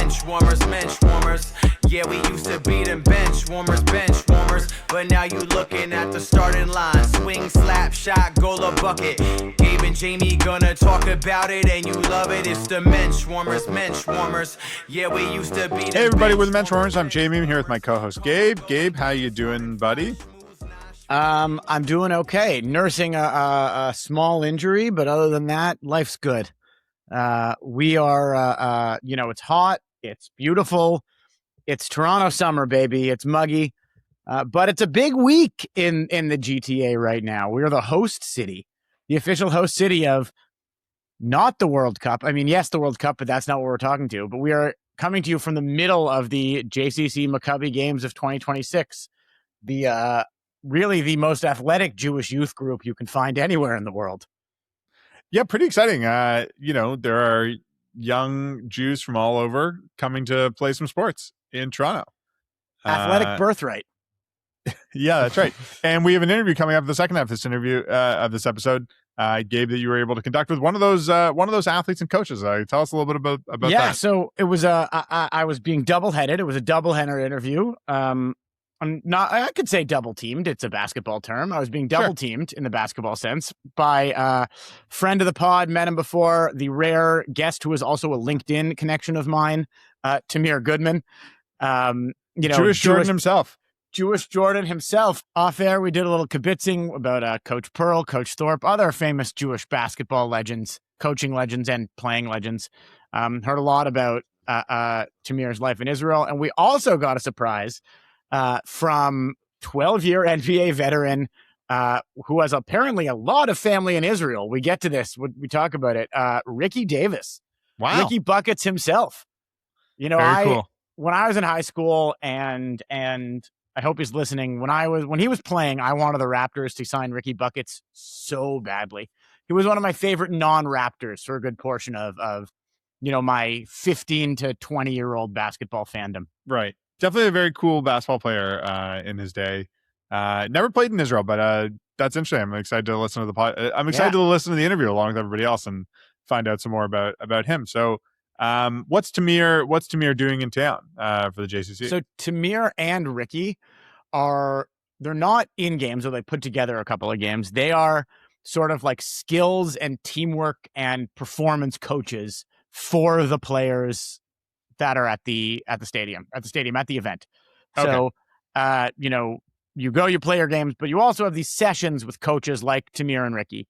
Menschwarmers. Yeah, we used to be them bench warmers. But now you looking at the starting line. Swing, slap, shot, goal, or bucket. Gabe and Jamie gonna talk about it, and you love it. It's the Menschwarmers. Yeah, we used to be them. Hey everybody, we're the Menschwarmers. I'm Jamie. I'm here with my co-host Gabe. Gabe, how you doing, buddy? I'm doing okay. Nursing a small injury, but other than that, life's good. We are, it's hot. It's beautiful. It's Toronto summer, baby. It's muggy. But it's a big week in the GTA right now. We're the host city, the official host city of not the World Cup. I mean, yes, the World Cup, but that's not what we're talking to. But we are coming to you from the middle of the JCC Maccabi Games of 2026. Really the most athletic Jewish youth group you can find anywhere in the world. Yeah, pretty exciting. There are young Jews from all over coming to play some sports in Toronto. Athletic birthright. Yeah, that's right. And we have an interview coming up in the second half of this interview of this episode, Gabe, that you were able to conduct with one of those athletes and coaches. Tell us a little bit about that. Yeah, so it was I was being double-headed. It was a double-header interview. I could say double-teamed. It's a basketball term. I was being double-teamed in the basketball sense by a friend of the pod, met him before, the rare guest who is also a LinkedIn connection of mine, Tamir Goodman. Jewish Jordan himself. Jewish Jordan himself. Off air, we did a little kibitzing about Coach Pearl, Coach Thorpe, other famous Jewish basketball legends, coaching legends, and playing legends. Heard a lot about Tamir's life in Israel. And we also got a surprise from 12-year NBA veteran who has apparently a lot of family in Israel. We get to this. We talk about it. Ricky Davis. Wow. Ricky Buckets himself. Very cool. When I was in high school and I hope he's listening. When he was playing, I wanted the Raptors to sign Ricky Buckets so badly. He was one of my favorite non-Raptors for a good portion of my 15 to 20-year-old basketball fandom. Right. Definitely a very cool basketball player in his day. Never played in Israel, but that's interesting. I'm excited to listen to the pod. I'm excited to listen to the interview along with everybody else and find out some more about him. So what's Tamir doing in town for the JCC? So Tamir and Ricky they're not in games, though they put together a couple of games. They are sort of like skills and teamwork and performance coaches for the players that are at the stadium, at the event. Okay. So, you go, you play your games, but you also have these sessions with coaches like Tamir and Ricky,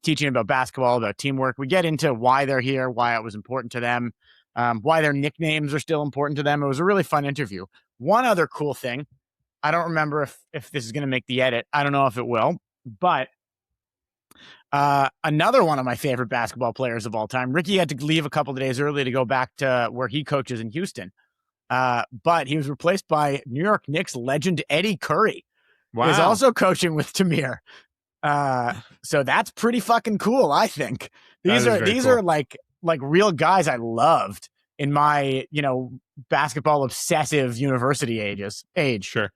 teaching about basketball, about teamwork. We get into why they're here, why it was important to them, why their nicknames are still important to them. It was a really fun interview. One other cool thing, I don't remember if this is going to make the edit. I don't know if it will, but another one of my favorite basketball players of all time, Ricky had to leave a couple of days early to go back to where he coaches in Houston. But he was replaced by New York Knicks legend Eddie Curry. Wow. Who's also coaching with Tamir. So that's pretty fucking cool, I think. These are like real guys I loved in my, basketball obsessive university age. Sure.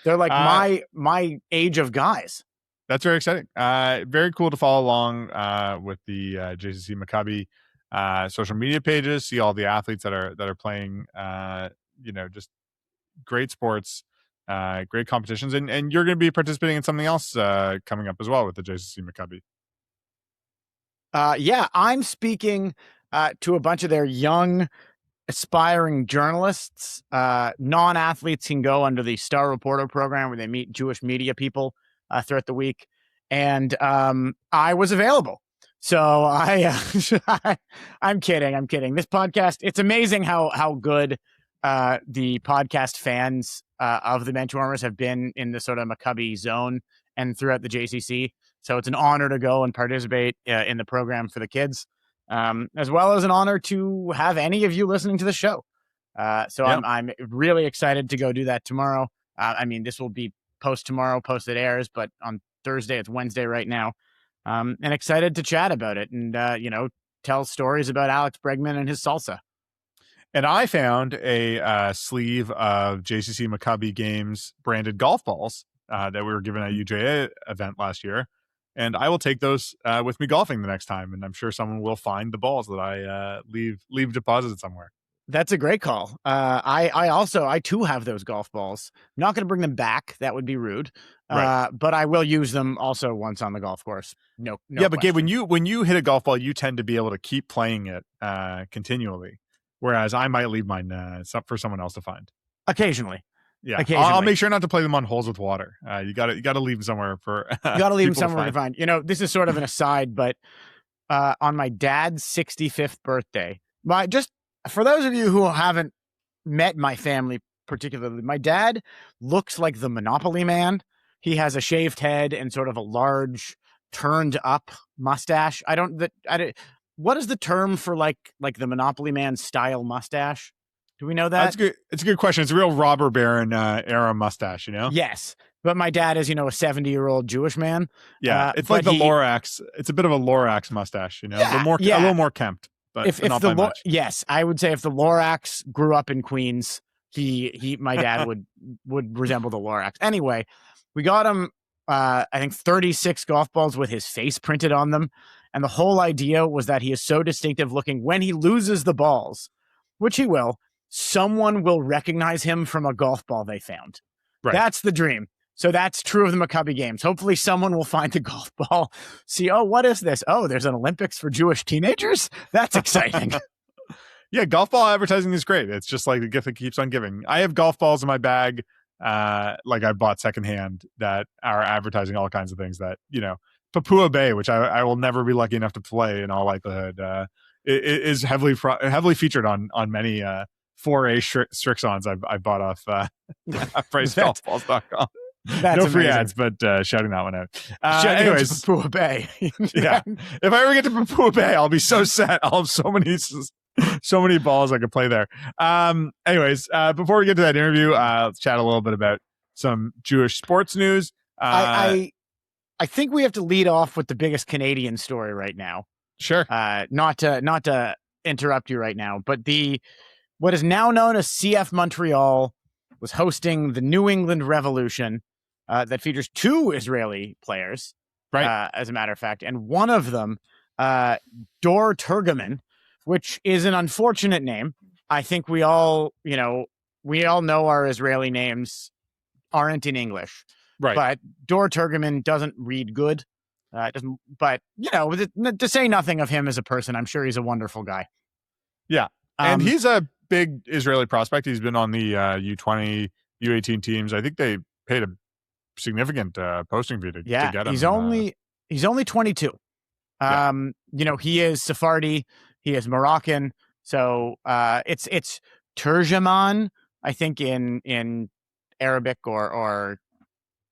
They're like my age of guys. That's very exciting. Very cool to follow along with the JCC Maccabi social media pages. See all the athletes that are playing. Just great sports, great competitions, and you're going to be participating in something else coming up as well with the JCC Maccabi. I'm speaking to a bunch of their young, aspiring journalists. Non-athletes can go under the Star Reporter program where they meet Jewish media people throughout the week. And I was available. So I'm kidding. This podcast, it's amazing how good the podcast fans of the Menschwarmers have been in the sort of Maccabi zone and throughout the JCC. So it's an honor to go and participate in the program for the kids, as well as an honor to have any of you listening to the show. I'm really excited to go do that tomorrow. This will be post it airs, but on Thursday, it's Wednesday right now. And excited to chat about it and, tell stories about Alex Bregman and his salsa. And I found a sleeve of JCC Maccabi Games branded golf balls that we were given at UJA event last year. And I will take those with me golfing the next time. And I'm sure someone will find the balls that I leave deposited somewhere. That's a great call. I too have those golf balls. I'm not going to bring them back. That would be rude. Right. But I will use them also once on the golf course. No. Yeah, but Gabe, question. when you hit a golf ball, you tend to be able to keep playing it continually, whereas I might leave mine for someone else to find. Occasionally. Yeah, I'll make sure not to play them on holes with water. You got to leave them somewhere for. You got to leave them somewhere to find. This is sort of an aside, but on my dad's 65th birthday, just for those of you who haven't met my family particularly, my dad looks like the Monopoly Man. He has a shaved head and sort of a large turned up mustache. What is the term for like the Monopoly Man style mustache? Do we know that? That's good. It's a good question. It's a real robber baron era mustache, Yes. But my dad is, a 70-year-old Jewish man. Yeah. It's like the Lorax. It's a bit of a Lorax mustache, Yeah, a little more kempt, but if not by much. Yes, I would say if the Lorax grew up in Queens, my dad would resemble the Lorax. Anyway, we got him, I think 36 golf balls with his face printed on them. And the whole idea was that he is so distinctive looking when he loses the balls, which he will. Someone will recognize him from a golf ball they found. Right. That's the dream. So that's true of the Maccabi Games. Hopefully someone will find the golf ball, see, oh, what is this? Oh, there's an Olympics for Jewish teenagers? That's exciting. Yeah, golf ball advertising is great. It's just like the gift that keeps on giving. I have golf balls in my bag, like I bought secondhand, that are advertising all kinds of things that, Papua Bay, which I will never be lucky enough to play in all likelihood, it is heavily featured on many 4A Strixons I've bought off pricegolfballs.com. No free ads, but shouting that one out. Anyways, Papua Bay. Yeah, if I ever get to Papua Bay, I'll be so set. I'll have so many balls I could play there. Anyways, before we get to that interview, let's chat a little bit about some Jewish sports news. I think we have to lead off with the biggest Canadian story right now. Sure. Not to interrupt you right now, but what is now known as CF Montreal was hosting the New England Revolution that features 2 Israeli players, right? As a matter of fact, and one of them, Dor Turgeman, which is an unfortunate name. I think we all know our Israeli names aren't in English, right? But Dor Turgeman doesn't read good. Doesn't. But to say nothing of him as a person, I'm sure he's a wonderful guy. Yeah, and he's a big Israeli prospect. He's been on the U20, U18 teams. I think they paid a significant posting fee to get him. He's only 22. He is Sephardi. He is Moroccan. So it's Turgeman, I think, in Arabic or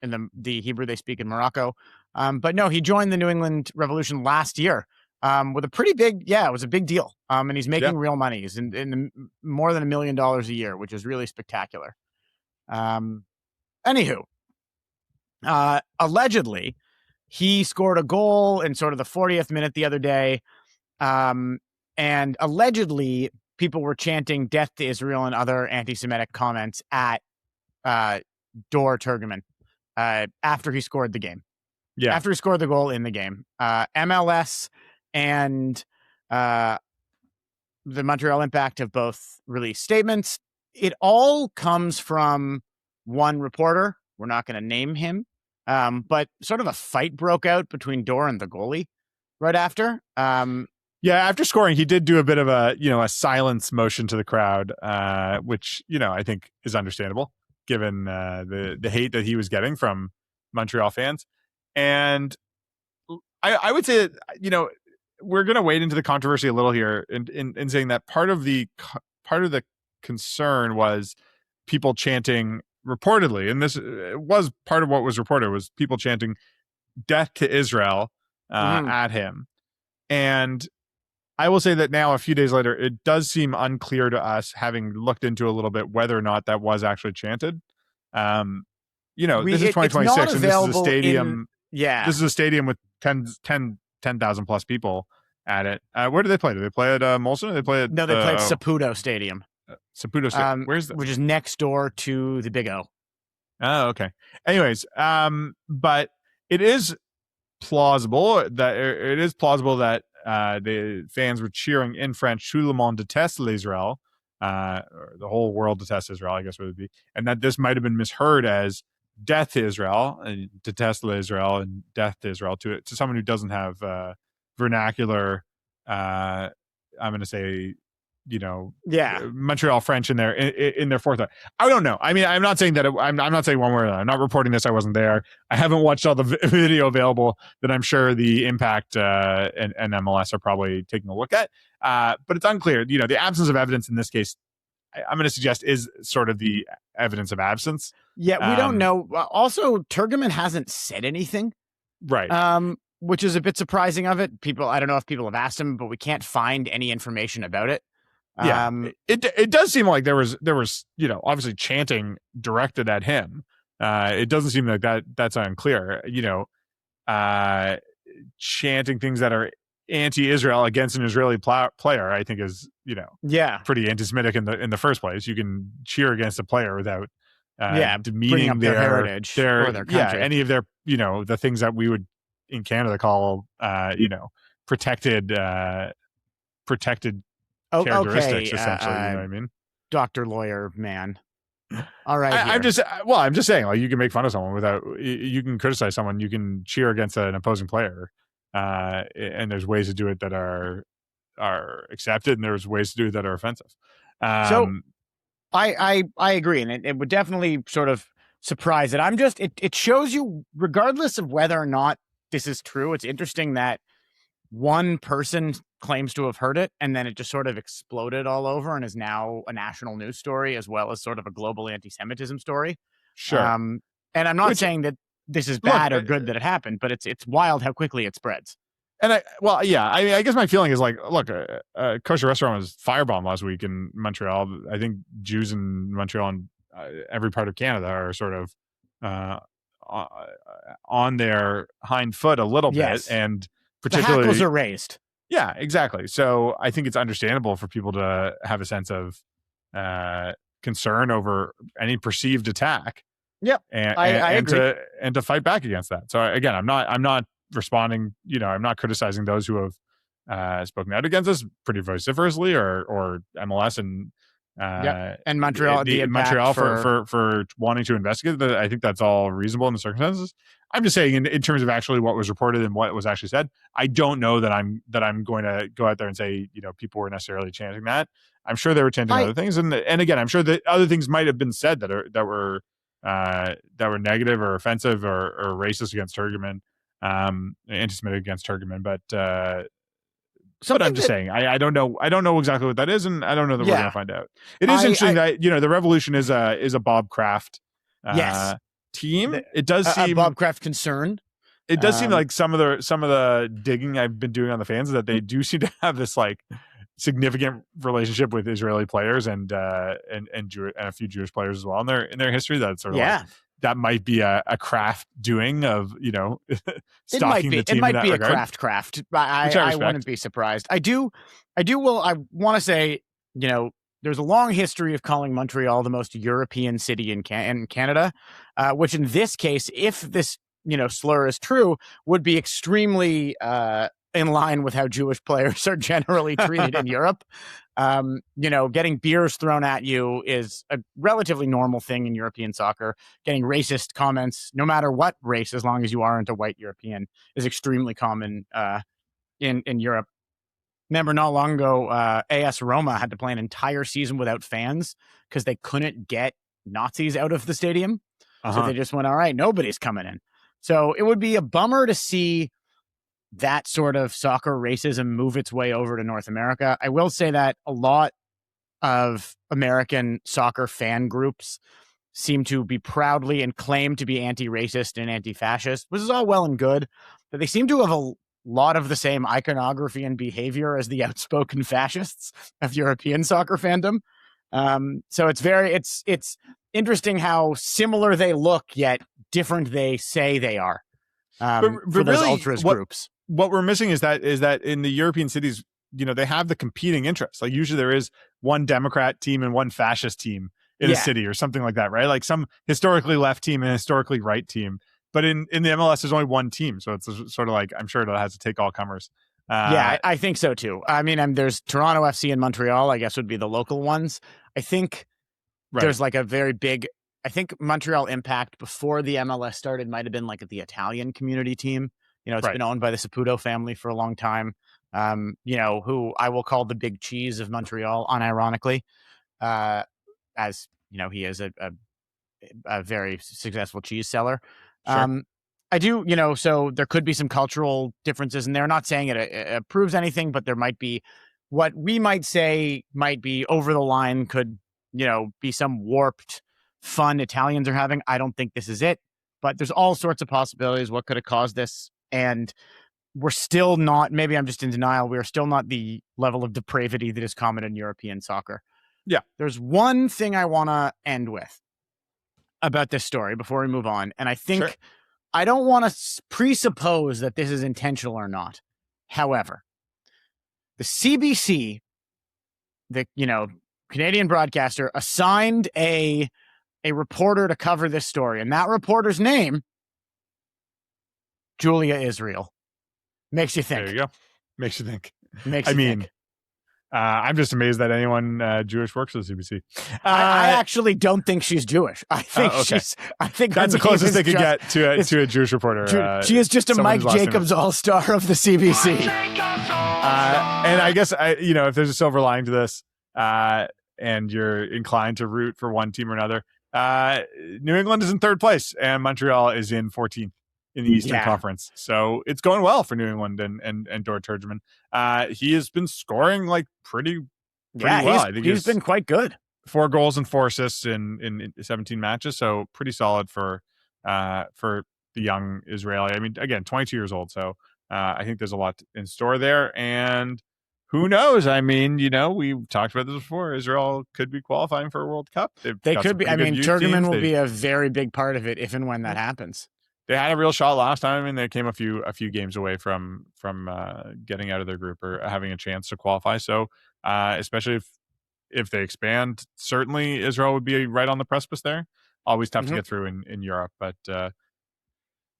in the Hebrew they speak in Morocco. But no, he joined the New England Revolution last year. With a pretty big, it was a big deal. And he's making real money. He's in more than $1 million a year, which is really spectacular. Anywho, allegedly, he scored a goal in sort of the 40th minute the other day. And allegedly, people were chanting "Death to Israel" and other anti-Semitic comments at Dor Turgeman after he scored the game. Yeah, after he scored the goal in the game. MLS and the Montreal Impact have both released statements. It all comes from one reporter. We're not going to name him, but sort of a fight broke out between Dor and the goalie right after. After scoring, he did do a bit of a silence motion to the crowd, which I think is understandable given the hate that he was getting from Montreal fans. And I would say that we're going to wade into the controversy a little here in saying that part of the concern was people chanting reportedly, and this was part of what was reported, was people chanting "Death to Israel" at him. And I will say that now, a few days later, it does seem unclear to us, having looked into a little bit, whether or not that was actually chanted. This is 2026, and this is a stadium. This is a stadium with 10,000 plus people at it. Where do they play? Do they play at Molson? Or they play at they play at Saputo Stadium. Saputo Stadium. Where's that? Which is next door to the Big O. Oh, okay. Anyways, but it is plausible that the fans were cheering in French "Tout le monde déteste l'Israël," or the whole world detests Israel, I guess it would be, and that this might have been misheard as death to Israel and detest Israel and death to Israel to someone who doesn't have vernacular. I'm going to say, Montreal French in their forethought. I don't know. I mean, I'm not saying that I'm not saying one way or another. I'm not reporting this. I wasn't there. I haven't watched all the video available that I'm sure the Impact and MLS are probably taking a look at. But it's unclear. The absence of evidence in this case, I'm going to suggest, is sort of the evidence of absence. Yeah, we don't know. Also, Turgeman hasn't said anything. Right. Which is a bit surprising of it. I don't know if people have asked him, but we can't find any information about it. Yeah, it does seem like there was obviously chanting directed at him. It doesn't seem like that's unclear. Chanting things that are anti-Israel against an Israeli player, I think is pretty anti-Semitic in the first place. You can cheer against a player without demeaning their heritage or their country. Any of their the things that we would in Canada call protected characteristics, essentially. You know what I mean? Doctor, lawyer, man. All right. I'm just saying, like, you can make fun of someone you can criticize someone, you can cheer against an opposing player, and there's ways to do it that are accepted, and there's ways to do it that are offensive. So I agree, and it would definitely sort of surprise it. It shows you, regardless of whether or not this is true, it's interesting that one person claims to have heard it, and then it just sort of exploded all over and is now a national news story as well as sort of a global anti-Semitism story. Sure. And I'm not saying that this is bad or good that it happened, but it's wild how quickly it spreads. And I guess my feeling is like, look, a kosher restaurant was firebombed last week in Montreal. I think Jews in Montreal and every part of Canada are sort of on their hind foot a little bit, and particularly the hackles are raised. Yeah, exactly. So I think it's understandable for people to have a sense of concern over any perceived attack. Yep, I agree. To fight back against that. So again, I'm not responding. I'm not criticizing those who have spoken out against us pretty vociferously, or MLS and Montreal, Montreal for wanting to investigate. I think that's all reasonable in the circumstances. I'm just saying, in terms of actually what was reported and what was actually said, I don't know that I'm going to go out there and say people were necessarily chanting that. I'm sure they were chanting other things, and again, I'm sure that other things might have been said that were negative or offensive or racist against Turgeman, anti-Semitic against Turgeman, but I'm just saying, I don't know exactly what that is, and I don't know that we're going to find out. It is interesting that the Revolution is a Bob Kraft team. It does seem a Bob Kraft concern. It does seem like some of the digging I've been doing on the fans is that they do seem to have this like significant relationship with Israeli players and a few Jewish players as well in their history. That's sort of like, that might be a Kraft doing of stalking the team. It might be a regard. Kraft. I wouldn't be surprised. I want to say there's a long history of calling Montreal the most European city in Canada, which in this case, if this slur is true, would be extremely in line with how Jewish players are generally treated in Europe. Getting beers thrown at you is a relatively normal thing in European soccer. Getting racist comments, no matter what race, as long as you aren't a white European, is extremely common in Europe. Remember, not long ago, AS Roma had to play an entire season without fans because they couldn't get Nazis out of the stadium. So they just went, all right, nobody's coming in. So it would be a bummer to see that sort of soccer racism move its way over to North America. I will say that a lot of American soccer fan groups seem to be proudly and claim to be anti-racist and anti-fascist, which is all well and good, but they seem to have a lot of the same iconography and behavior as the outspoken fascists of European soccer fandom. So it's interesting how similar they look, yet different they say they are. For those really, ultras groups. What we're missing is that in the European cities, they have the competing interests. Like usually there is one Democrat team and one fascist team in a city or something like that, right? Like some historically left team and historically right team. But in the MLS, there's only one team. So it's sort of like, I'm sure it has to take all comers. Yeah, I think so too. I mean, there's Toronto FC and Montreal, I guess would be the local ones. I think there's like a very big, I think Montreal Impact before the MLS started might have been like the Italian community team. It's been owned by the Saputo family for a long time. Who I will call the big cheese of Montreal, unironically, as he is a very successful cheese seller. Sure. I do, so there could be some cultural differences in there. Not saying it proves anything, but there might be what we might say might be over the line, could, be some warped fun Italians are having. I don't think this is it, but there's all sorts of possibilities. What could have caused this? And we're still not, maybe I'm just in denial. We're still not the level of depravity that is common in European soccer. Yeah. There's one thing I want to end with about this story before we move on. And I think I don't want to presuppose that this is intentional or not. However, the CBC, the Canadian broadcaster, assigned a reporter to cover this story, and that reporter's name, Julia Israel. Makes you think. There you go. Makes you think. Think. I'm just amazed that anyone Jewish works for the CBC. I actually don't think she's Jewish. I think she's. I think that's the closest they could get to a Jewish reporter. She is just a Mike Jacobs all-star of the CBC. And I guess if there's a silver lining to this, and you're inclined to root for one team or another, New England is in third place, and Montreal is in 14th. In the Eastern Conference. So it's going well for New England and Dor Turgeman. He has been scoring like pretty well. I think he's been quite good. 4 goals and 4 assists in 17 matches. So pretty solid for the young Israeli. I mean, again, 22 years old. So I think there's a lot in store there. And who knows? I mean, we've talked about this before. Israel could be qualifying for a World Cup. They could be. I mean, Turgeman will be a very big part of it if and when that happens. They had a real shot last time. I mean, they came a few games away from getting out of their group or having a chance to qualify. So, especially if they expand, certainly Israel would be right on the precipice there. Always tough to get through in Europe, but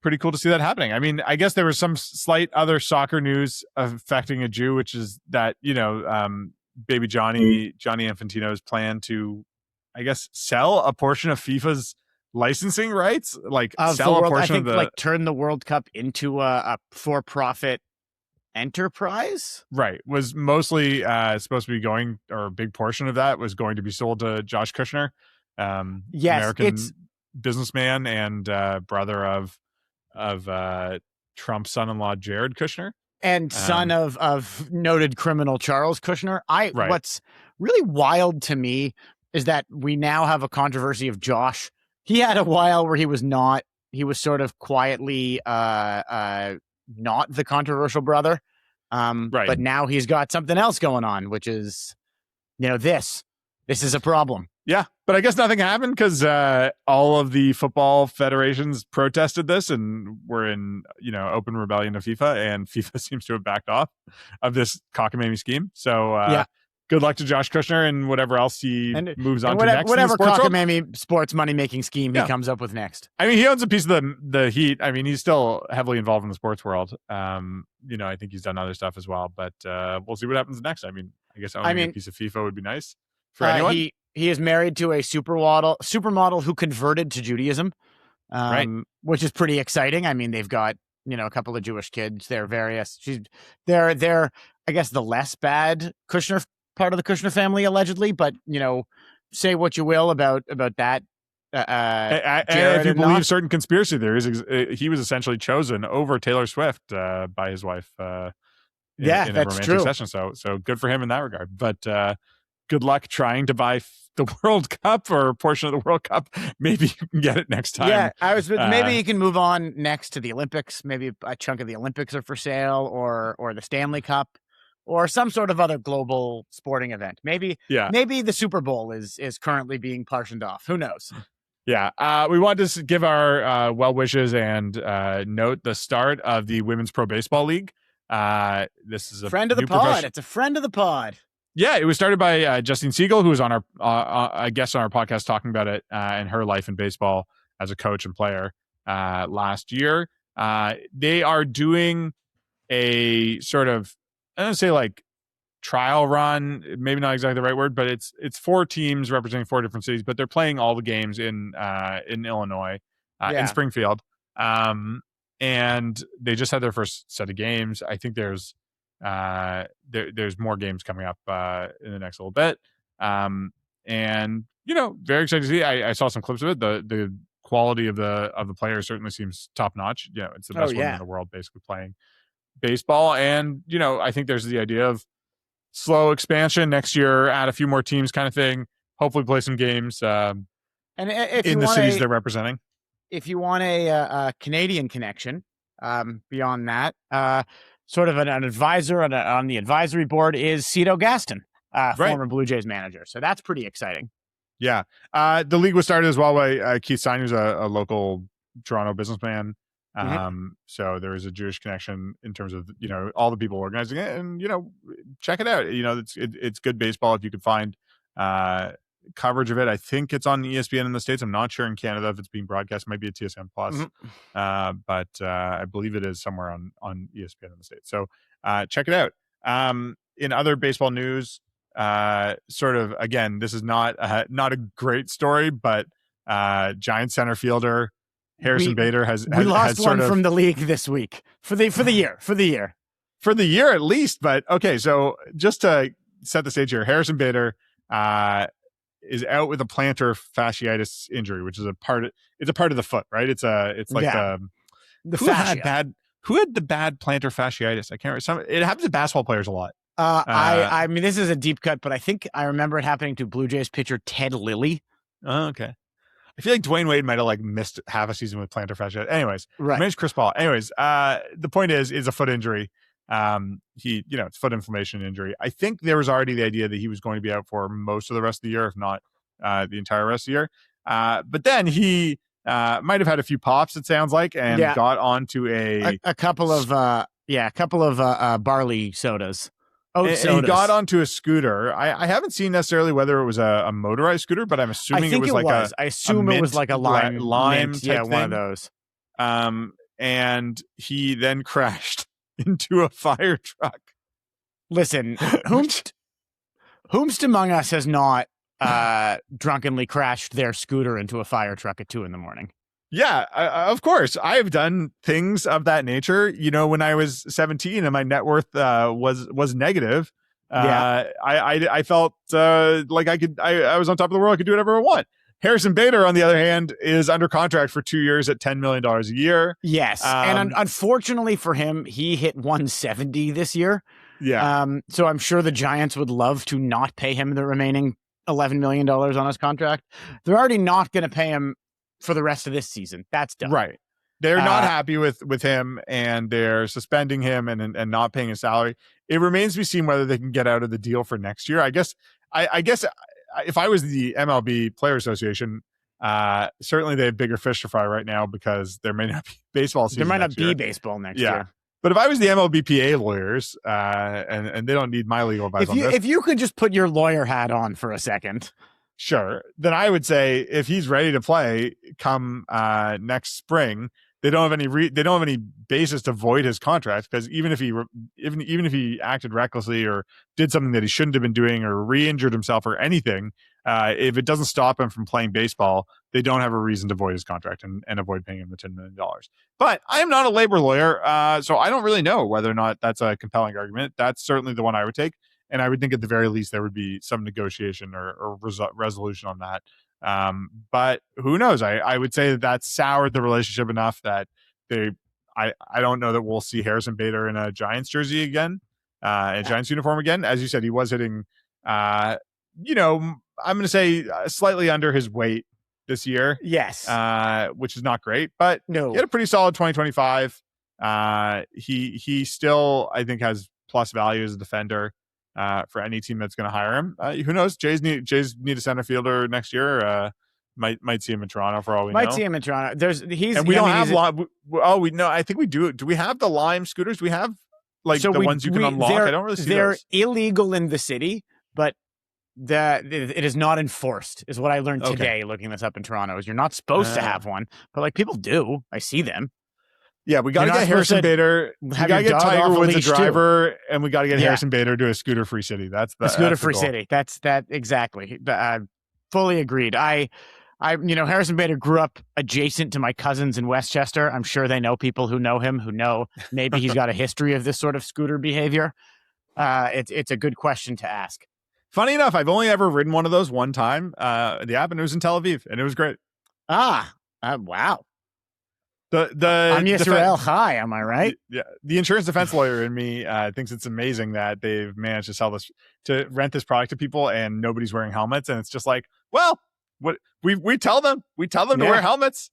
pretty cool to see that happening. I mean, I guess there was some slight other soccer news affecting a Jew, which is that baby Gianni Infantino's plan to, I guess, sell a portion of FIFA's licensing rights, like sell a portion of the, like turn the World Cup into a for-profit enterprise. Right, was mostly supposed to be going, or a big portion of that was going to be sold to Josh Kushner, American businessman and brother of Trump's son-in-law Jared Kushner, and son of noted criminal Charles Kushner. What's really wild to me is that we now have a controversy of Josh. He had a while where he was sort of quietly not the controversial brother. But now he's got something else going on, which is, this is a problem. Yeah. But I guess nothing happened because all of the football federations protested this and were in, open rebellion to FIFA, and FIFA seems to have backed off of this cockamamie scheme. So, good luck to Josh Kushner and whatever else he moves on to next. Whatever cockamamie sports money-making scheme he comes up with next. I mean, he owns a piece of the Heat. I mean, he's still heavily involved in the sports world. I think he's done other stuff as well. But we'll see what happens next. I mean, I guess owning a piece of FIFA would be nice for anyone. He is married to a supermodel who converted to Judaism, which is pretty exciting. I mean, they've got a couple of Jewish kids. They're they're I guess the less bad Kushner part of the Kushner family, allegedly, but say what you will about that. If you believe certain conspiracy theories, he was essentially chosen over Taylor Swift by his wife. In a romantic session. So good for him in that regard. But good luck trying to buy the World Cup or a portion of the World Cup. Maybe you can get it next time. Yeah, maybe you can move on next to the Olympics. Maybe a chunk of the Olympics are for sale, or the Stanley Cup, or some sort of other global sporting event. Maybe the Super Bowl is currently being partitioned off. Who knows? Yeah. We want to give our well wishes and note the start of the Women's Pro Baseball League. This is a friend of the pod. It's a friend of the pod. Yeah, it was started by Justine Siegel, who was on our guest on our podcast talking about it and her life in baseball as a coach and player last year. They are doing a sort of, I don't say like trial run, maybe not exactly the right word, but it's 4 teams representing 4 different cities, but they're playing all the games in Illinois, in Springfield. And they just had their first set of games. I think there's more games coming up in the next little bit. And very excited to see. I saw some clips of it. The quality of the players certainly seems top notch. It's the best women in the world basically playing baseball. And I think there's the idea of slow expansion next year, add a few more teams kind of thing, hopefully play some games and if in the cities they're representing. If you want a Canadian connection, beyond that, sort of an advisor on the advisory board is Cito Gaston, former Blue Jays manager. So that's pretty exciting. Yeah. The league was started as well by Keith Stein, who's a local Toronto businessman. So there is a Jewish connection in terms of, all the people organizing it, and, check it out. It's good baseball if you could find coverage of it. I think it's on ESPN in the States. I'm not sure in Canada if it's being broadcast. It might be a TSN Plus, but I believe it is somewhere on ESPN in the States. So check it out. In other baseball news, sort of, again, this is not a great story, but Giant center fielder Harrison Bader has lost one from the league this week for the year at least. But okay, so just to set the stage here, Harrison Bader is out with a plantar fasciitis injury, which is a part of the foot, right? It's like the fascia. Who had the bad plantar fasciitis? I can't remember. It happens to basketball players a lot. I mean, this is a deep cut, but I think I remember it happening to Blue Jays pitcher Ted Lilly. Oh, okay. I feel like Dwayne Wade might have missed half a season with plantar fasciitis. Anyways, right. Managed Chris Paul. Anyways, the point is a foot injury. It's foot inflammation injury. I think there was already the idea that he was going to be out for most of the rest of the year, if not the entire rest of the year. But then he might have had a few pops, it sounds like, and got onto a couple of barley sodas. And he got onto a scooter. I haven't seen necessarily whether it was a motorized scooter, but I'm assuming it was like a lime type thing. One of those. And he then crashed into a fire truck. Listen, whomst among us has not drunkenly crashed their scooter into a fire truck at 2 a.m? Yeah, of course. I've done things of that nature. When I was 17 and my net worth was negative, I felt like I was on top of the world. I could do whatever I want. Harrison Bader, on the other hand, is under contract for 2 years at $10 million a year. Yes, and unfortunately for him, he hit 170 this year. Yeah. So I'm sure the Giants would love to not pay him the remaining $11 million on his contract. They're already not going to pay him for the rest of this season. That's done. Right. They're not happy with him, and they're suspending him and not paying his salary. It remains to be seen whether they can get out of the deal for next year. I guess if I was the MLB Player Association, certainly they have bigger fish to fry right now because there may not be baseball season. There might not be baseball next year. But if I was the MLBPA lawyers, and they don't need my legal advice on this. If you could just put your lawyer hat on for a second. Sure. Then I would say if he's ready to play come next spring, they don't have any basis to void his contract, because even if he acted recklessly or did something that he shouldn't have been doing or re-injured himself or anything, if it doesn't stop him from playing baseball, they don't have a reason to void his contract and avoid paying him the $10 million. But I am not a labor lawyer, so I don't really know whether or not that's a compelling argument. That's certainly the one I would take. And I would think at the very least there would be some negotiation or resolution on that. But who knows? I would say that soured the relationship enough that I don't know that we'll see Harrison Bader in a Giants jersey again, a Giants uniform again. As you said, he was hitting, I'm going to say slightly under his weight this year. Yes. Which is not great, but no, he had a pretty solid 2025. He still, I think, has plus value as a defender. For any team that's going to hire him. Who knows? Jays need a center fielder next year. Might see him in Toronto for all we know. Might see him in Toronto. We don't have lime. Oh, we know. I think we do. Do we have the lime scooters? We have ones you can unlock. I don't really see they're those. Illegal in the city, but it is not enforced. Is what I learned today looking this up in Toronto. Is you're not supposed to have one, but people do. I see them. Yeah, we got to You're not get supposed Harrison to Bader. We have got to your get dog off Tiger a Woods a leash, too. driver, and we got to get Yeah. Harrison Bader to a scooter-free city. That's the scooter-free goal. city. That's exactly. Fully agreed. Harrison Bader grew up adjacent to my cousins in Westchester. I'm sure they know people who know him, who know maybe he's got a history of this sort of scooter behavior. It's a good question to ask. Funny enough, I've only ever ridden one of those one time. The app, and it was in Tel Aviv, and it was great. Wow. The I'm Yisrael Chai, am I right? Yeah, the insurance defense lawyer in me thinks it's amazing that they've managed to rent this product to people, and nobody's wearing helmets. And it's just like, well, what we tell them to wear helmets.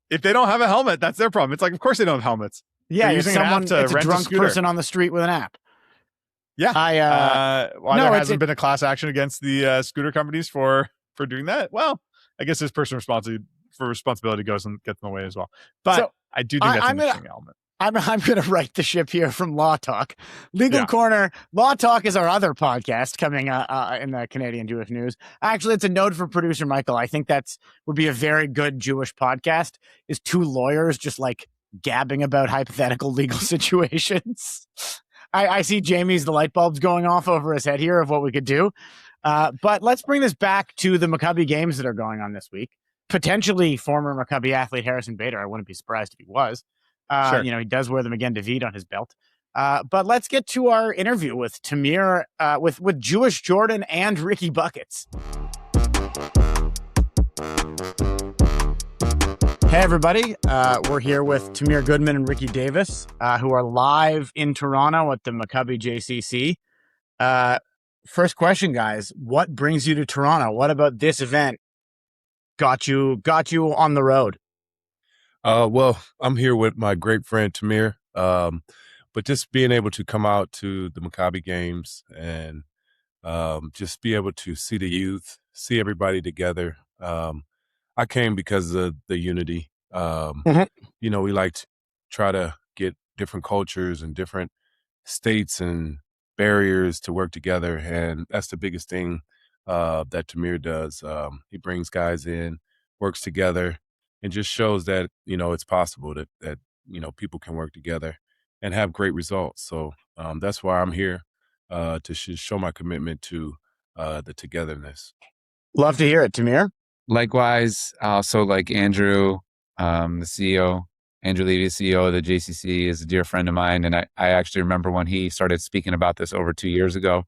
If they don't have a helmet, that's their problem. It's like, of course they don't have helmets. Yeah, They're using an app to it's a rent drunk scooter. person on the street with an app. Yeah, there hasn't been a class action against the scooter companies for doing that. Well, I guess this person's responsibility goes and gets in the way as well. But I do think that's an interesting element. I'm going to right the ship here from Law Talk. Legal Corner. Law Talk is our other podcast coming in the Canadian Jewish news. Actually, it's a note for producer Michael. I think would be a very good Jewish podcast, is two lawyers just like gabbing about hypothetical legal situations. I see Jamie's the light bulbs going off over his head here of what we could do. But let's bring this back to the Maccabi games that are going on this week. Potentially former Maccabi athlete Harrison Bader. I wouldn't be surprised if he was. Sure. He does wear the Magen David on his belt. But let's get to our interview with Tamir, with Jewish Jordan and Ricky Buckets. Hey, everybody. We're here with Tamir Goodman and Ricky Davis, who are live in Toronto at the Maccabi JCC. First question, guys. What brings you to Toronto? What about this event got you on the road? Well, I'm here with my great friend Tamir, but just being able to come out to the Maccabi Games and just be able to see the youth, see everybody together. I came because of the unity. We like to try to get different cultures and different states and barriers to work together, and that's the biggest thing that Tamir does. He brings guys in, works together, and just shows that, it's possible that people can work together and have great results. So that's why I'm here, to show my commitment to the togetherness. Love to hear it, Tamir. Likewise, also like Andrew, the CEO, Andrew Levy, CEO of the JCC, is a dear friend of mine. And I actually remember when he started speaking about this over 2 years ago,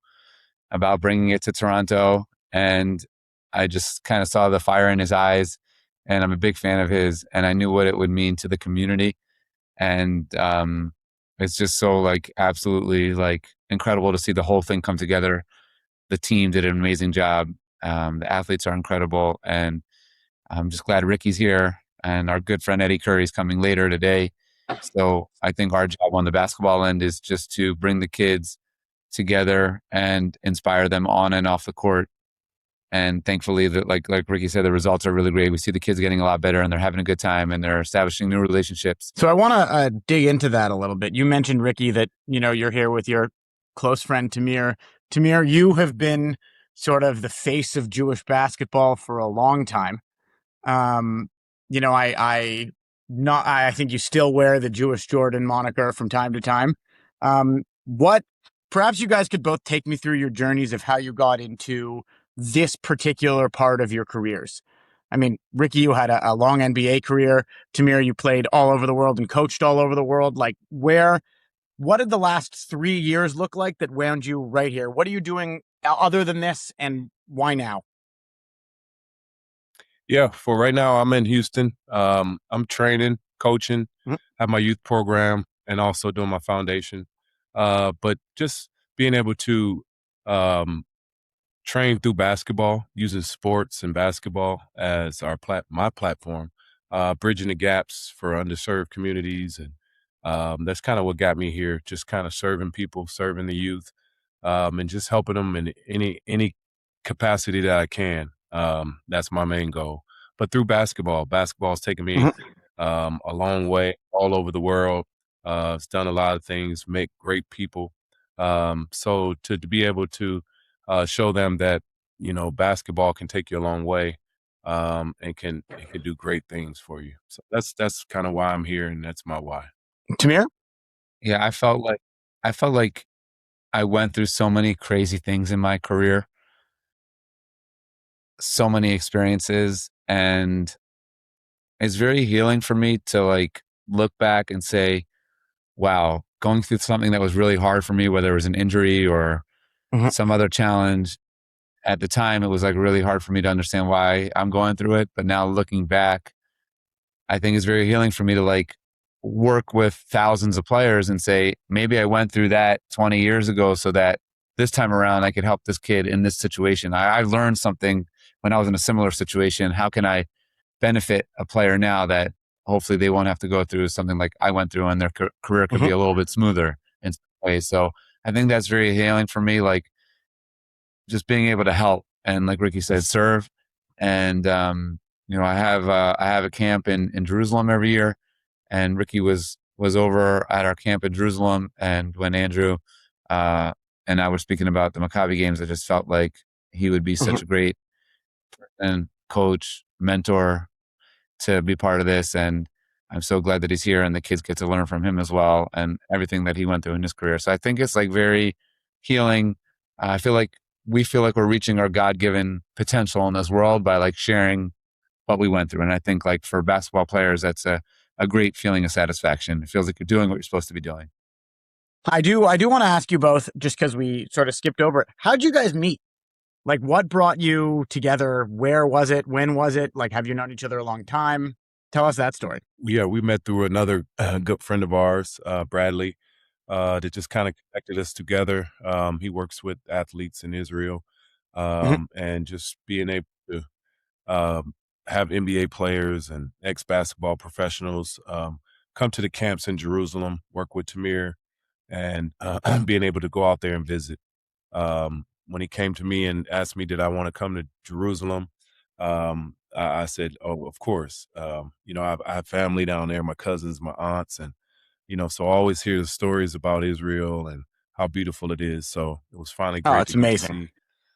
about bringing it to Toronto. And I just kind of saw the fire in his eyes. And I'm a big fan of his. And I knew what it would mean to the community. And it's just so absolutely incredible to see the whole thing come together. The team did an amazing job. The athletes are incredible, and I'm just glad Ricky's here, and our good friend Eddie Curry's coming later today. So I think our job on the basketball end is just to bring the kids together and inspire them on and off the court. And thankfully, like Ricky said, the results are really great. We see the kids getting a lot better, and they're having a good time, and they're establishing new relationships. So I want to dig into that a little bit. You mentioned, Ricky, that you're here with your close friend Tamir. Tamir, you have been sort of the face of Jewish basketball for a long time. I think you still wear the Jewish Jordan moniker from time to time. Perhaps you guys could both take me through your journeys of how you got into this particular part of your careers. I mean, Ricky, you had a long NBA career. Tamir, you played all over the world and coached all over the world. What did the last 3 years look like that wound you right here? What are you doing other than this, and why now? Yeah, for right now, I'm in Houston. I'm training, coaching, have my youth program, and also doing my foundation. But just being able to train through basketball, using sports and basketball as my platform, bridging the gaps for underserved communities. And that's kind of what got me here, just kind of serving people, serving the youth, and just helping them in any capacity that I can. That's my main goal. But through basketball's taken me a long way all over the world. It's done a lot of things, make great people. So to be able to show them that, basketball can take you a long way, and can do great things for you. So that's kind of why I'm here, and that's my why. Tamir? Yeah, I felt like I went through so many crazy things in my career, so many experiences, and it's very healing for me to like look back and say, wow, going through something that was really hard for me, whether it was an injury or Mhm. some other challenge. At the time, it was like really hard for me to understand why I'm going through it. But now looking back, I think it's very healing for me to like work with thousands of players and say, maybe I went through that 20 years ago so that this time around I could help this kid in this situation. I learned something when I was in a similar situation. How can I benefit a player now that hopefully they won't have to go through something like I went through and their career could be a little bit smoother in some ways. So I think that's very healing for me, like just being able to help and like Ricky said, serve. And, I have a camp in Jerusalem every year, and Ricky was over at our camp in Jerusalem. And when Andrew, and I were speaking about the Maccabi games, I just felt like he would be such a great person, coach, mentor, to be part of this. And I'm so glad that he's here and the kids get to learn from him as well and everything that he went through in his career. So I think it's like very healing. I feel like we feel like we're reaching our God-given potential in this world by like sharing what we went through. And I think like for basketball players, that's a great feeling of satisfaction. It feels like you're doing what you're supposed to be doing. I do want to ask you both, just because we sort of skipped over it. How'd you guys meet? Like, what brought you together? Where was it? When was it? Like, have you known each other a long time? Tell us that story. Yeah, we met through another good friend of ours, Bradley, that just kind of connected us together. He works with athletes in Israel, and just being able to have NBA players and ex-basketball professionals come to the camps in Jerusalem, work with Tamir, and being able to go out there and visit. When he came to me and asked me, did I want to come to Jerusalem? I said, oh, of course. I have family down there, my cousins, my aunts, and, so I always hear the stories about Israel and how beautiful it is. So it was finally great It's to get to amazing. see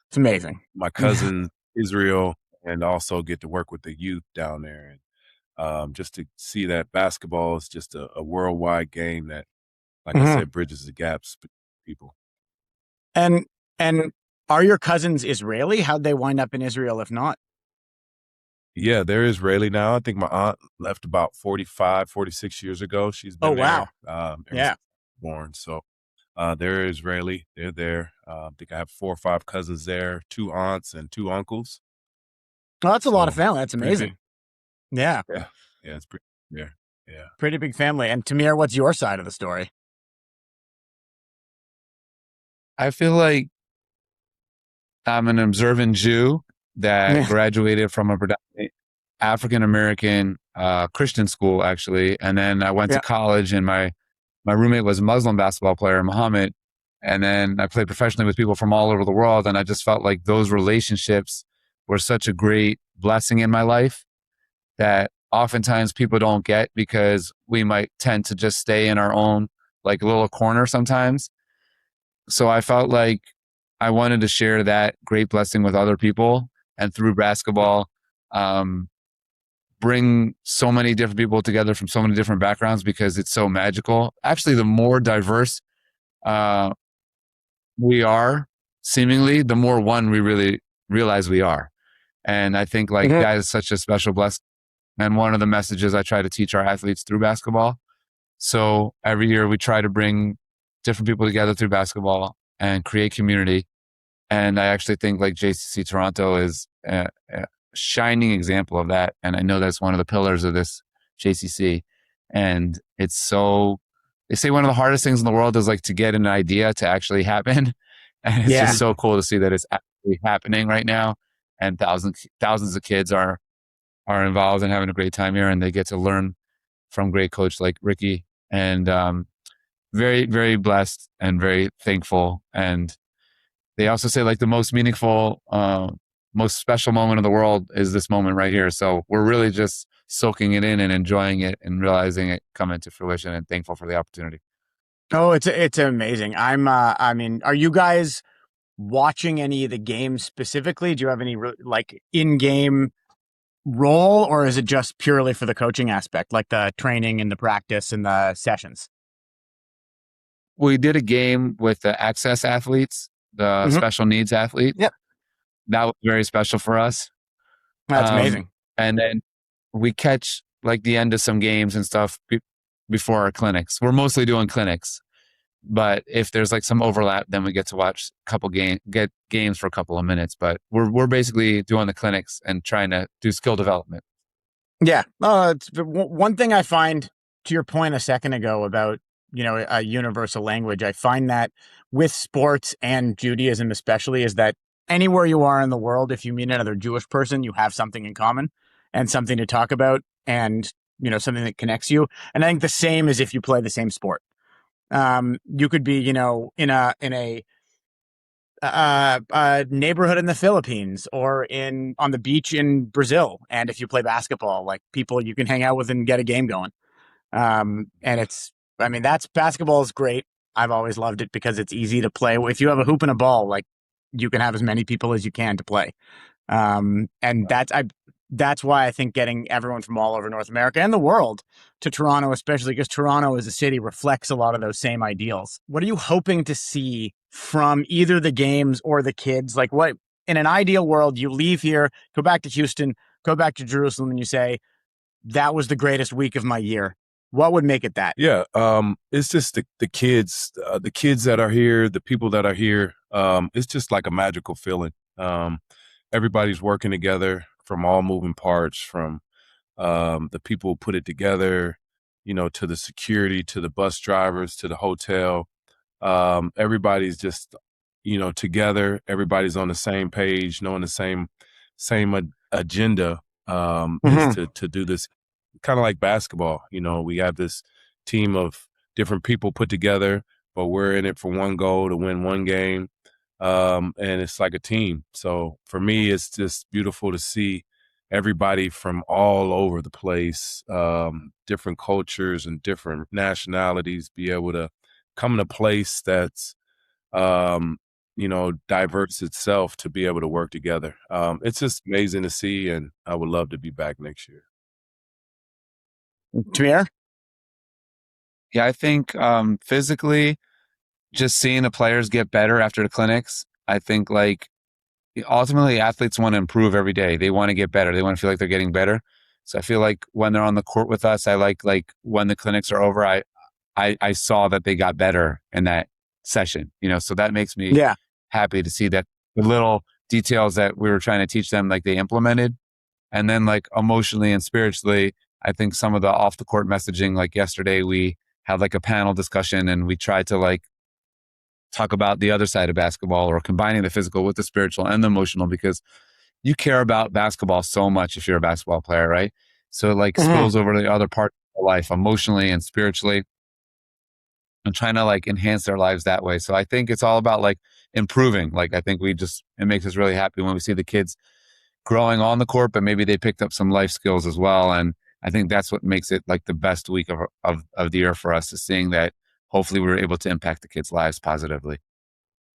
It's amazing. my cousin Israel and also get to work with the youth down there. And just to see that basketball is just a worldwide game that, like I said, bridges the gaps between people. And are your cousins Israeli? How'd they wind up in Israel if not? Yeah, they're Israeli now. I think my aunt left about 45, 46 years ago. She's been wow. there ever Yeah. since I was born. So they're Israeli. They're there. I think I have 4 or 5 cousins there, 2 aunts and 2 uncles. Well, that's a lot of So, family. That's amazing. Yeah. Yeah, it's pretty. Yeah. Pretty big family. And Tamir, what's your side of the story? I feel like I'm an observant Jew that graduated from a predominantly African-American Christian school, actually. And then I went to college, and my roommate was a Muslim basketball player, Muhammad. And then I played professionally with people from all over the world. And I just felt like those relationships were such a great blessing in my life that oftentimes people don't get, because we might tend to just stay in our own like little corner sometimes. So I felt like I wanted to share that great blessing with other people, and through basketball, bring so many different people together from so many different backgrounds, because it's so magical. Actually, the more diverse we are, seemingly, the more one we really realize we are. And I think like that is such a special blessing. And one of the messages I try to teach our athletes through basketball. So every year we try to bring different people together through basketball and create community. And I actually think like JCC Toronto is a shining example of that. And I know that's one of the pillars of this JCC. And it's so, they say one of the hardest things in the world is like to get an idea to actually happen. And it's just so cool to see that it's actually happening right now. And thousands of kids are involved and having a great time here, and they get to learn from great coach like Ricky. And very, very blessed and very thankful. And they also say like the most meaningful, most special moment of the world is this moment right here. So we're really just soaking it in and enjoying it and realizing it come into fruition, and thankful for the opportunity. Oh, it's amazing. I mean, are you guys watching any of the games specifically? Do you have any like in-game role, or is it just purely for the coaching aspect, like the training and the practice and the sessions? We did a game with the access athletes, the special needs athletes. Yep. That was very special for us. That's amazing. And then we catch like the end of some games and stuff before our clinics. We're mostly doing clinics, but if there's like some overlap, then we get to watch a couple games for a couple of minutes. But we're basically doing the clinics and trying to do skill development. Yeah. It's one thing I find, to your point a second ago about, a universal language, I find that with sports and Judaism especially, is that anywhere you are in the world, if you meet another Jewish person, you have something in common and something to talk about and, something that connects you. And I think the same as if you play the same sport. You could be, in a neighborhood in the Philippines or on the beach in Brazil. And if you play basketball, like people you can hang out with and get a game going. And basketball is great. I've always loved it because it's easy to play. If you have a hoop and a ball, like you can have as many people as you can to play. And that's why I think getting everyone from all over North America and the world to Toronto, especially because Toronto as a city reflects a lot of those same ideals. What are you hoping to see from either the games or the kids? Like, what, in an ideal world, you leave here, go back to Houston, go back to Jerusalem, and you say, that was the greatest week of my year. What would make it that? Yeah. It's just the kids that are here, the people that are here. It's just like a magical feeling. Everybody's working together from all moving parts, from the people who put it together, to the security, to the bus drivers, to the hotel. Everybody's just, together. Everybody's on the same page, knowing the same agenda is to do this. Kind of like basketball, we have this team of different people put together, but we're in it for one goal, to win one game. And it's like a team. So for me, it's just beautiful to see everybody from all over the place, different cultures and different nationalities be able to come in a place that's, diverse itself to be able to work together. It's just amazing to see, and I would love to be back next year. Tamir? Yeah, I think physically, just seeing the players get better after the clinics, I think like ultimately athletes want to improve every day. They want to get better. They want to feel like they're getting better. So I feel like when they're on the court with us, I like when the clinics are over, I saw that they got better in that session, so that makes me happy to see that the little details that we were trying to teach them, like they implemented. And then like emotionally and spiritually, I think some of the off the court messaging, like yesterday, we had like a panel discussion and we tried to like talk about the other side of basketball, or combining the physical with the spiritual and the emotional, because you care about basketball so much if you're a basketball player, right? So it like spills over to the other part of life, emotionally and spiritually, and trying to like enhance their lives that way. So I think it's all about like improving. Like I think it makes us really happy when we see the kids growing on the court, but maybe they picked up some life skills as well. And I think that's what makes it like the best week of the year for us, is seeing that hopefully we were able to impact the kids' lives positively.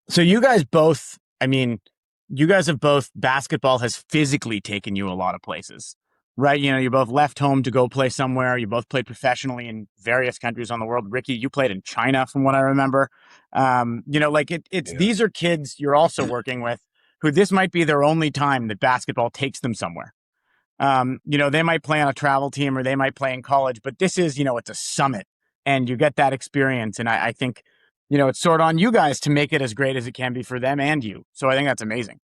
So you guys both, basketball has physically taken you a lot of places, right? You both left home to go play somewhere. You both played professionally in various countries on the world. Ricky, you played in China from what I remember. These are kids you're also working with who this might be their only time that basketball takes them somewhere. They might play on a travel team or they might play in college, but this is, it's a summit and you get that experience. And I think, it's sort of on you guys to make it as great as it can be for them and you. So I think that's amazing.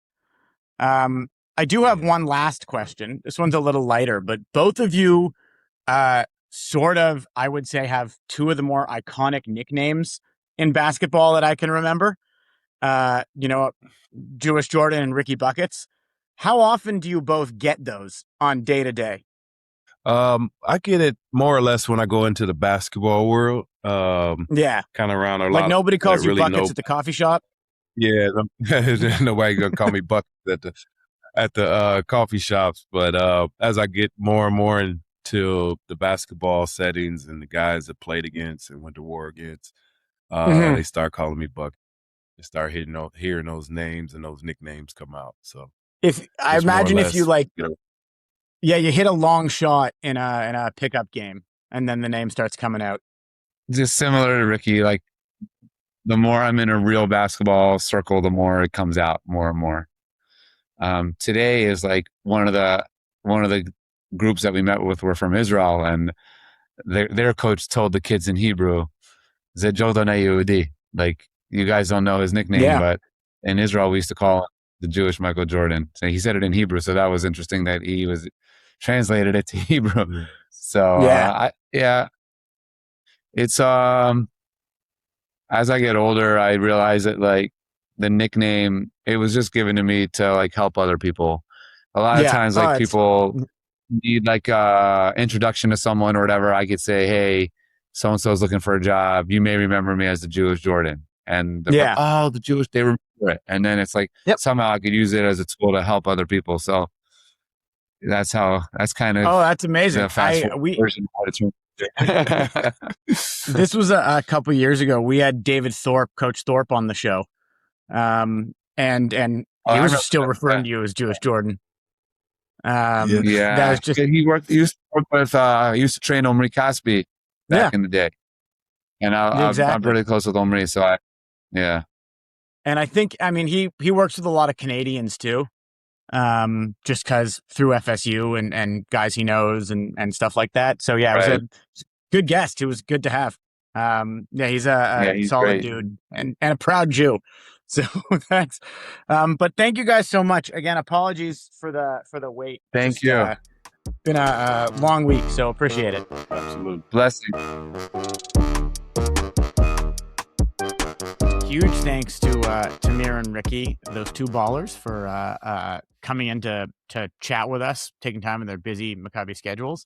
I do have one last question. This one's a little lighter, but both of you, sort of, I would say, have two of the more iconic nicknames in basketball that I can remember. Jewish Jordan and Ricky Buckets. How often do you both get those on day to day? I get it more or less when I go into the basketball world. Kind of around a lot. Like nobody calls you really Buckets at the coffee shop? Yeah, nobody gonna call me Buckets at the coffee shops. But as I get more and more into the basketball settings and the guys that played against and went to war against, they start calling me Buckets. They start hearing those names and those nicknames come out. So if you like, Yeah, you hit a long shot in a pickup game, and then the name starts coming out. Just similar to Ricky, like the more I'm in a real basketball circle, the more it comes out more and more. Today is like one of the groups that we met with were from Israel, and their coach told the kids in Hebrew, "Ze Jordan Yehudi." Like, you guys don't know his nickname, but in Israel we used to call him the Jewish Michael Jordan. So he said it in Hebrew, so that was interesting that he was translated it to Hebrew. So it's as I get older, I realize that like the nickname, it was just given to me to like help other people. A lot of times, like people need like introduction to someone or whatever. I could say, "Hey, so and so is looking for a job. You may remember me as the Jewish Jordan." And the Jewish, they remember it. And then it's like somehow I could use it as a tool to help other people. So that's kind of that's amazing. The fast version of how to turn. This was a couple years ago. We had David Thorpe, Coach Thorpe, on the show, and he was still referring to you as Jewish Jordan. That was just he used to work with he used to train Omri Caspi back in the day, and I'm pretty close with Omri, so and I think, I mean, he works with a lot of Canadians too, just because through FSU and guys he knows and stuff like that. So it was a good guest. It was good to have. He's a solid great dude and a proud Jew. So that's but thank you guys so much. Again, apologies for the wait. Thank you. Been a long week, so appreciate it. Absolutely. Blessing. Huge thanks to Tamir and Ricky, those two ballers, for coming in to chat with us, taking time in their busy Maccabi schedules.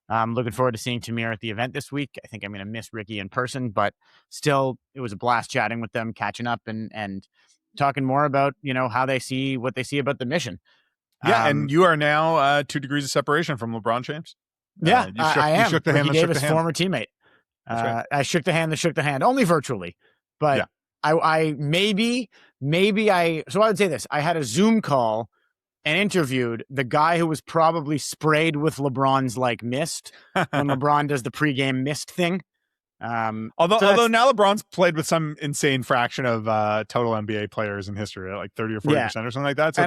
I'm looking forward to seeing Tamir at the event this week. I think I'm going to miss Ricky in person, but still, it was a blast chatting with them, catching up and talking more about, how they see what they see about the mission. Yeah, and you are now 2 degrees of separation from LeBron James. I am. You shook the hand. Ricky Davis, former teammate. Right. I shook the hand, only virtually, but. Yeah. I would say this. I had a Zoom call and interviewed the guy who was probably sprayed with LeBron's like mist when LeBron does the pregame mist thing. Although now LeBron's played with some insane fraction of total NBA players in history, like 30 or 40% or something like that. So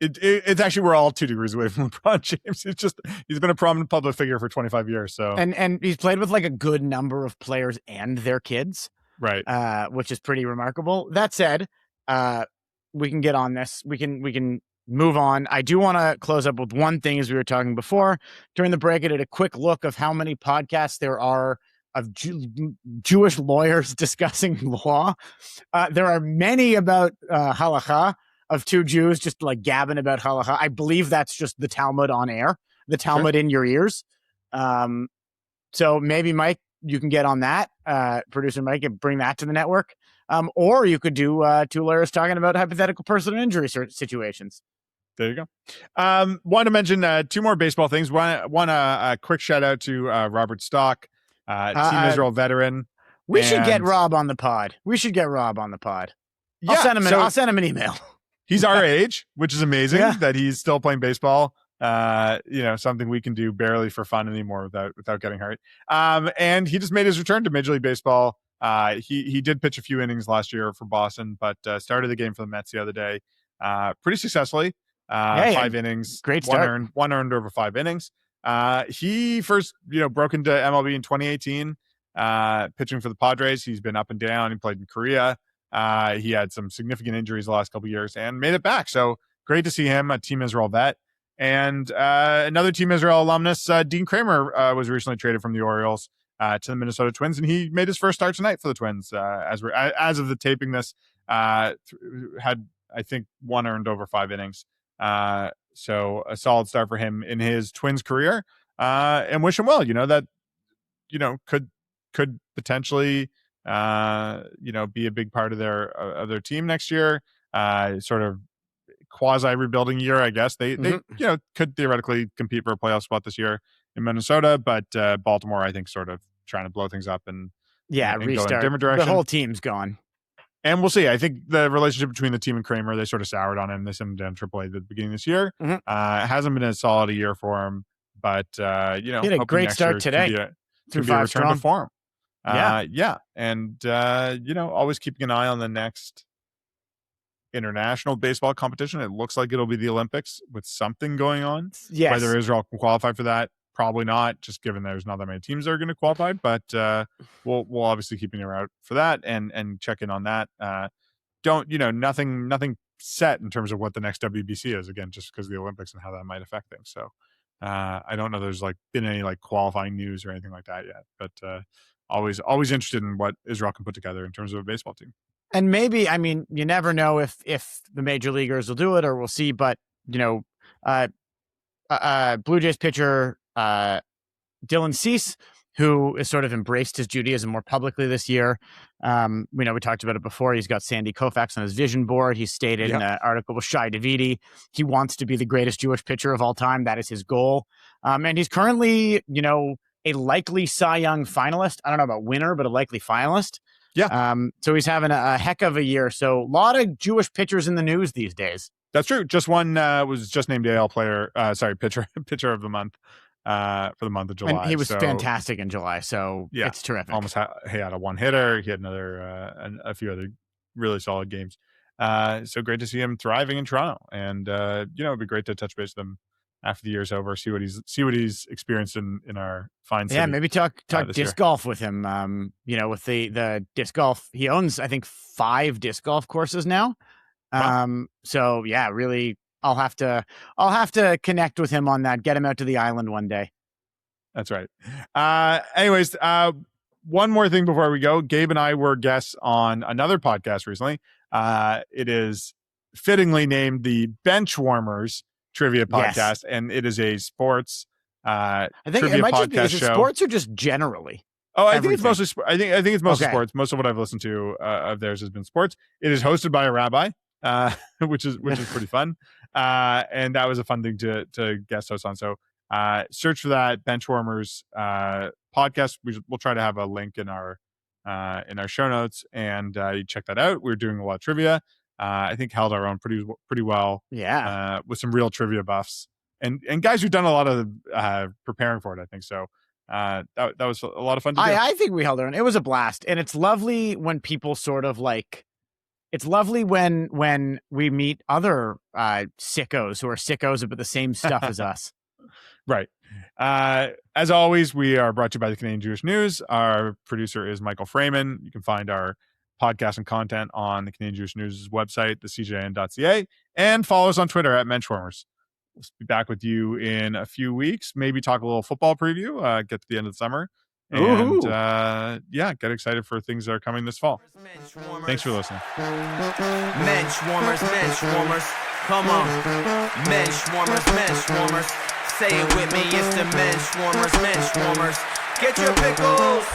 it's actually, we're all 2 degrees away from LeBron James. It's just, he's been a prominent public figure for 25 years. So and he's played with like a good number of players and their kids. Right. Which is pretty remarkable. That said, we can get on this. We can move on. I do want to close up with one thing, as we were talking before. During the break, I did a quick look of how many podcasts there are of Jewish lawyers discussing law. There are many about halacha, of two Jews just like gabbing about halacha. I believe that's just the Talmud on air, the Talmud in your ears. So maybe, Mike, you can get on that, producer Mike, and bring that to the network. Or you could do 2 lawyers talking about hypothetical personal injury situations. There you go. Want to mention 2 more baseball things. One a quick shout out to Robert Stock, Team Israel veteran. We should get Rob on the pod. Yeah, I'll send him an email. He's our age, which is amazing that he's still playing baseball. Something we can do barely for fun anymore without getting hurt. And he just made his return to Major League Baseball. He did pitch a few innings last year for Boston, but started the game for the Mets the other day pretty successfully. 5 innings, great start. One earned over 5 innings. He first broke into MLB in 2018, pitching for the Padres. He's been up and down. He played in Korea. He had some significant injuries the last couple of years and made it back. So great to see him, a Team Israel vet. And another Team Israel alumnus, Dean Kramer, was recently traded from the Orioles to the Minnesota Twins, and he made his first start tonight for the Twins. As of the taping this, had, I think, 1 earned over 5 innings. So a solid start for him in his Twins career, and wish him well. That could potentially be a big part of their team next year. Sort of quasi rebuilding year, I guess. They could theoretically compete for a playoff spot this year in Minnesota, but Baltimore, I think, sort of trying to blow things up and restart. Go in a different direction. The whole team's gone. And we'll see. I think the relationship between the team and Kramer, they sort of soured on him. They sent him down AAA at the beginning of this year. Mhm. It hasn't been as solid a year for him, but He had a hoping great next start year today Could be through a 5 return strong. to form. Yeah. And always keeping an eye on the next international baseball competition. It looks like it'll be the Olympics with something going on. Yes. Whether Israel can qualify for that, probably not, just given there's not that many teams that are going to qualify. But we'll obviously keep an ear out for that and check in on that. Nothing set in terms of what the next WBC is, again, just because of the Olympics and how that might affect things. So I don't know there's been any qualifying news or anything like that yet, but always interested in what Israel can put together in terms of a baseball team. And maybe, you never know if the major leaguers will do it, or we'll see, but Blue Jays pitcher Dylan Cease, who has sort of embraced his Judaism more publicly this year. We talked about it before. He's got Sandy Koufax on his vision board. He stated in an article with Shai Davidi, he wants to be the greatest Jewish pitcher of all time. That is his goal. And he's currently, a likely Cy Young finalist. I don't know about winner, but a likely finalist. Yeah. So he's having a heck of a year. So a lot of Jewish pitchers in the news these days. That's true. Just one was just named AL pitcher of the month for the month of July. And he was fantastic in July. So it's terrific. Almost he had a one hitter. He had a few other really solid games. So great to see him thriving in Toronto. And it'd be great to touch base with him after the year's over, see what he's experienced in our fine city. Yeah, maybe talk disc golf with him. With the disc golf, he owns, I think, 5 disc golf courses now. Wow. So yeah, really, I'll have to connect with him on that. Get him out to the island one day. That's right. Anyways, one more thing before we go. Gabe and I were guests on another podcast recently. It is fittingly named the Menschwarmers Trivia Podcast, and it is a sports I think trivia it might podcast just be, is it show. Sports or just generally? Oh, I think it's mostly. I think it's mostly Okay. sports. Most of what I've listened to of theirs has been sports. It is hosted by a rabbi, which is pretty fun, and that was a fun thing to guest host on. So search for that Menschwarmers podcast. We'll try to have a link in our show notes, and you check that out. We're doing a lot of trivia. I think held our own pretty well. Yeah. With some real trivia buffs and guys who've done a lot of preparing for it. I think so. That was a lot of fun to do. I think we held our own. It was a blast, and it's lovely when people sort of it's lovely when we meet other sickos who are sickos about the same stuff as us. Right. As always, we are brought to you by the Canadian Jewish News. Our producer is Michael Freeman. You can find our podcast and content on the Canadian Jewish News website, thecjn.ca, and follow us on Twitter at Menschwarmers. We'll be back with you in a few weeks. Maybe talk a little football preview, get to the end of the summer. And get excited for things that are coming this fall. Thanks for listening. Menschwarmers. Come on. Menschwarmers. Say it with me, it's the Menschwarmers. Get your pickles.